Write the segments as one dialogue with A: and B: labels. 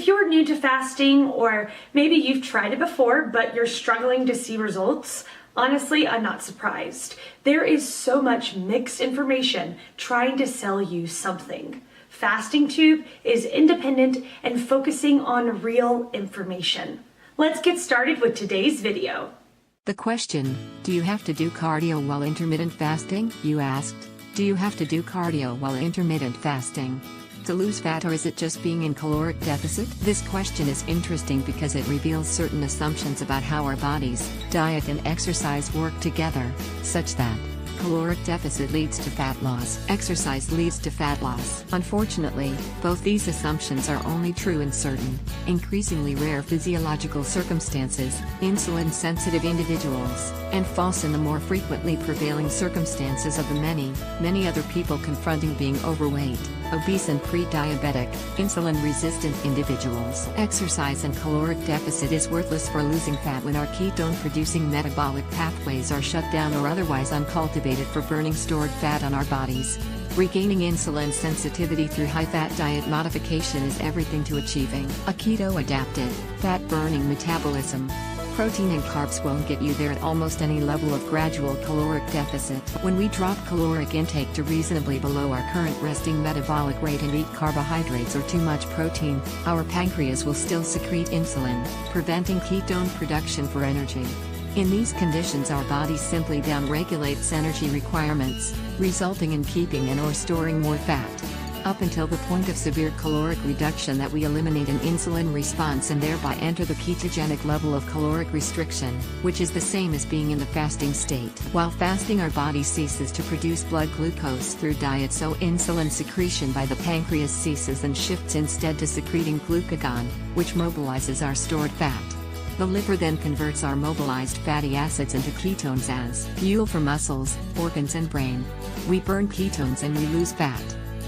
A: If you're new to fasting, or maybe you've tried it before but you're struggling to see results, honestly, I'm not surprised. There is so much mixed information trying to sell you something. Fasting Tube is independent and focusing on real information. Let's get started with today's video.
B: The question, do you have to do cardio while intermittent fasting? You asked. Do you have to do cardio while intermittent fasting to lose fat, or is it just being in caloric deficit? This question is interesting because it reveals certain assumptions about how our bodies, diet and exercise work together, such that caloric deficit leads to fat loss, exercise leads to fat loss. Unfortunately, both these assumptions are only true in certain, increasingly rare physiological circumstances, insulin-sensitive individuals, and false in the more frequently prevailing circumstances of the many other people confronting being overweight, obese and pre-diabetic, insulin-resistant individuals. Exercise and caloric deficit is worthless for losing fat when our ketone-producing metabolic pathways are shut down or otherwise uncultivated for burning stored fat on our bodies. Regaining insulin sensitivity through high-fat diet modification is everything to achieving a keto-adapted, fat-burning metabolism. Protein and carbs won't get you there at almost any level of gradual caloric deficit. When we drop caloric intake to reasonably below our current resting metabolic rate and eat carbohydrates or too much protein, our pancreas will still secrete insulin, preventing ketone production for energy. In these conditions, our body simply downregulates energy requirements, resulting in keeping and/or storing more fat. Up until the point of severe caloric reduction that we eliminate an insulin response and thereby enter the ketogenic level of caloric restriction, which is the same as being in the fasting state. While fasting, our body ceases to produce blood glucose through diet, so insulin secretion by the pancreas ceases and shifts instead to secreting glucagon, which mobilizes our stored fat. The liver then converts our mobilized fatty acids into ketones as fuel for muscles, organs and brain. We burn ketones and we lose fat,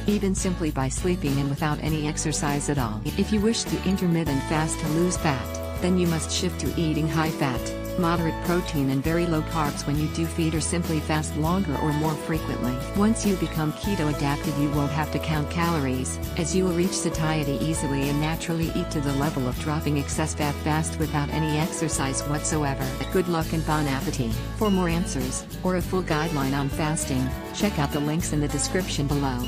B: even simply by sleeping and without any exercise at all. If you wish to intermittent fast to lose fat, then you must shift to eating high-fat, moderate protein and very low carbs when you do feed, or simply fast longer or more frequently. Once you become keto-adapted, you won't have to count calories, as you will reach satiety easily and naturally eat to the level of dropping excess fat fast without any exercise whatsoever. Good luck and bon appetit. For more answers, or a full guideline on fasting, check out the links in the description below.